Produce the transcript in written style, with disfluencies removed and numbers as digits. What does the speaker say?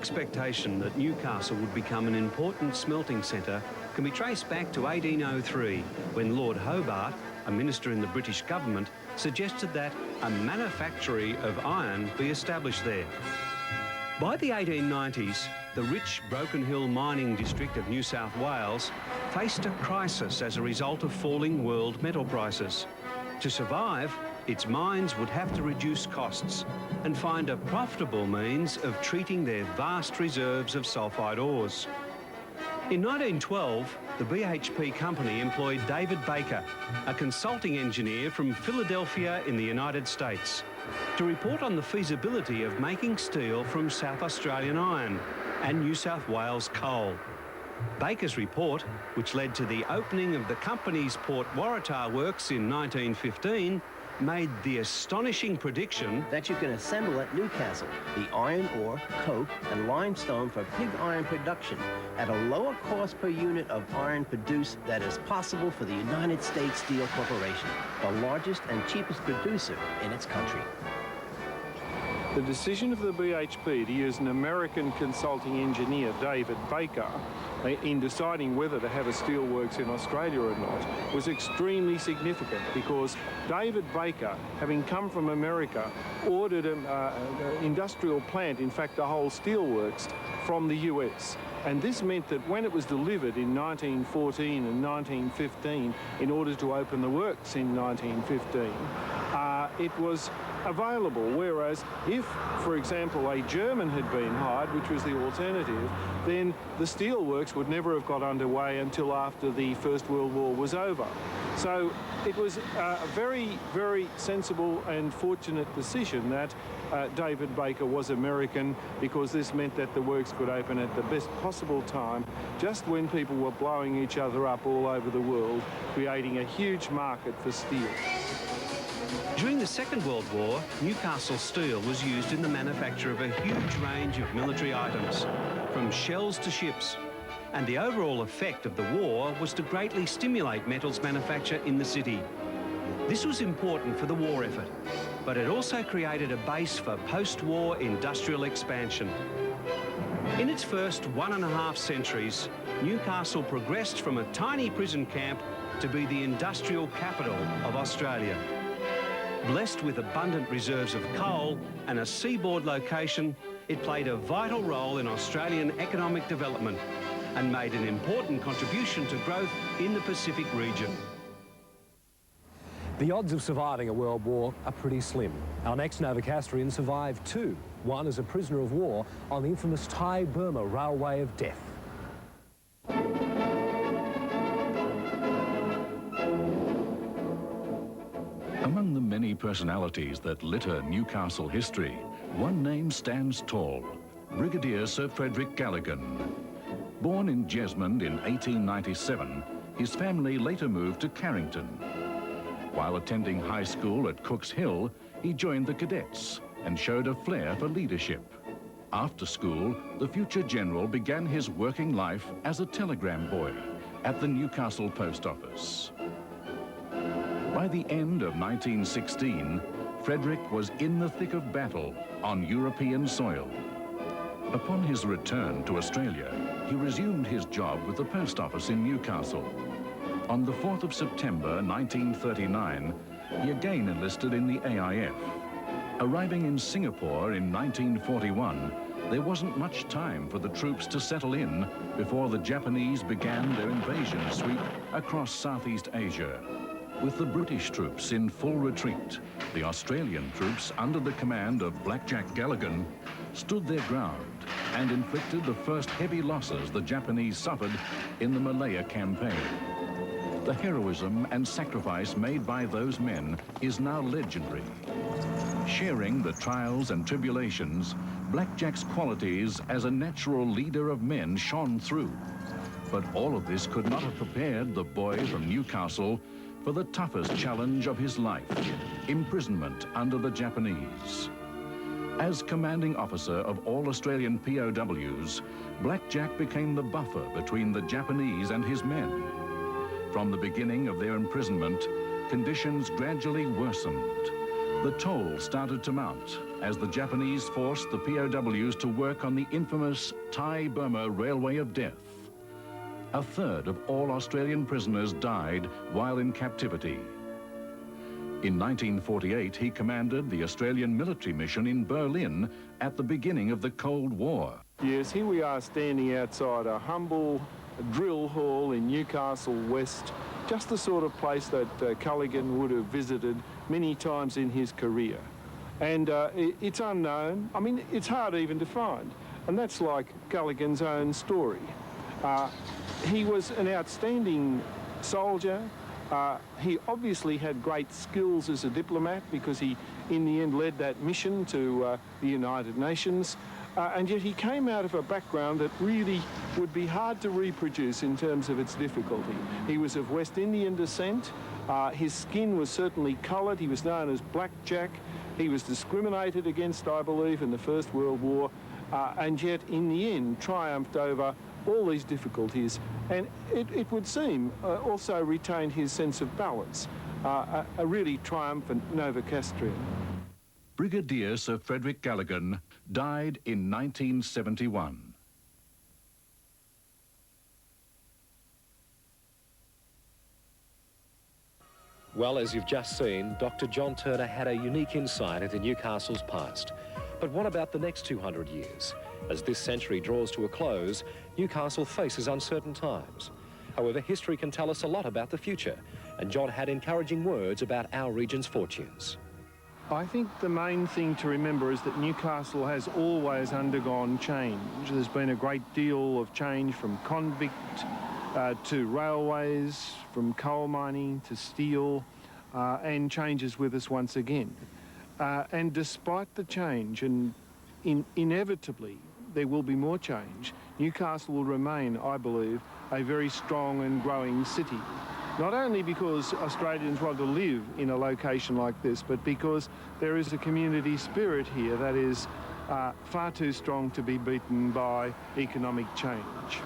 expectation that Newcastle would become an important smelting centre can be traced back to 1803, when Lord Hobart, a minister in the British government, suggested that a manufactory of iron be established there. By the 1890s, the rich Broken Hill mining district of New South Wales faced a crisis as a result of falling world metal prices. To survive, its mines would have to reduce costs and find a profitable means of treating their vast reserves of sulphide ores. In 1912, the BHP company employed David Baker, a consulting engineer from Philadelphia in the United States, to report on the feasibility of making steel from South Australian iron and New South Wales coal. Baker's report, which led to the opening of the company's Port Waratah works in 1915, made the astonishing prediction that you can assemble at Newcastle the iron ore, coke and limestone for pig iron production at a lower cost per unit of iron produced that is possible for the United States Steel Corporation, the largest and cheapest producer in its country. The decision of the BHP to use an American consulting engineer, David Baker, in deciding whether to have a steelworks in Australia or not was extremely significant, because David Baker, having come from America, ordered an industrial plant, in fact a whole steelworks, from the US. And this meant that when it was delivered in 1914 and 1915, in order to open the works in 1915, it was available, whereas if, for example, a German had been hired, which was the alternative, then the steelworks would never have got underway until after the First World War was over. So it was a very, very sensible and fortunate decision that David Baker was American, because this meant that the works could open at the best possible time, just when people were blowing each other up all over the world, creating a huge market for steel. During the Second World War, Newcastle steel was used in the manufacture of a huge range of military items, from shells to ships. And the overall effect of the war was to greatly stimulate metals manufacture in the city. This was important for the war effort, but it also created a base for post-war industrial expansion. In its first 1.5 centuries, Newcastle progressed from a tiny prison camp to be the industrial capital of Australia. Blessed with abundant reserves of coal and a seaboard location, it played a vital role in Australian economic development and made an important contribution to growth in the Pacific region. The odds of surviving a world war are pretty slim. Our next Novocastrian survived two, one as a prisoner of war on the infamous Thai-Burma Railway of Death. Among the many personalities that litter Newcastle history, one name stands tall: Brigadier Sir Frederick Galligan. Born in Jesmond in 1897, his family later moved to Carrington. While attending high school at Cook's Hill, he joined the cadets and showed a flair for leadership. After school, the future general began his working life as a telegram boy at the Newcastle Post Office. By the end of 1916, Frederick was in the thick of battle on European soil. Upon his return to Australia, he resumed his job with the Post Office in Newcastle. On the 4th of September 1939, he again enlisted in the AIF. Arriving in Singapore in 1941, there wasn't much time for the troops to settle in before the Japanese began their invasion sweep across Southeast Asia. With the British troops in full retreat, the Australian troops under the command of Blackjack Galligan stood their ground and inflicted the first heavy losses the Japanese suffered in the Malaya campaign. The heroism and sacrifice made by those men is now legendary. Sharing the trials and tribulations, Blackjack's qualities as a natural leader of men shone through. But all of this could not have prepared the boy from Newcastle for the toughest challenge of his life: imprisonment under the Japanese. As commanding officer of all Australian POWs, Blackjack became the buffer between the Japanese and his men. From the beginning of their imprisonment, conditions gradually worsened. The toll started to mount as the Japanese forced the POWs to work on the infamous Thai-Burma Railway of Death. A third of all Australian prisoners died while in captivity. In 1948, he commanded the Australian military mission in Berlin at the beginning of the Cold War. Yes, here we are standing outside a humble drill hall in Newcastle West, just the sort of place that Callaghan would have visited many times in his career. And it's unknown. I mean, it's hard even to find. And that's like Callaghan's own story. He was an outstanding soldier. He obviously had great skills as a diplomat because he, in the end, led that mission to the United Nations. And yet he came out of a background that really would be hard to reproduce in terms of its difficulty. He was of West Indian descent. His skin was certainly coloured. He was known as Black Jack. He was discriminated against, I believe, in the First World War, and yet in the end triumphed over all these difficulties, and it would seem also retained his sense of balance, a really triumphant Novocastrian. Brigadier Sir Frederick Callaghan died in 1971. Well, as you've just seen, Dr. John Turner had a unique insight into Newcastle's past. But what about the next 200 years? As this century draws to a close, Newcastle faces uncertain times. However, history can tell us a lot about the future, and John had encouraging words about our region's fortunes. I think the main thing to remember is that Newcastle has always undergone change. There's been a great deal of change from convict to railways, from coal mining to steel, and change is with us once again. And despite the change, and inevitably there will be more change, Newcastle will remain, I believe, a very strong and growing city. Not only because Australians want to live in a location like this, but because there is a community spirit here that is far too strong to be beaten by economic change.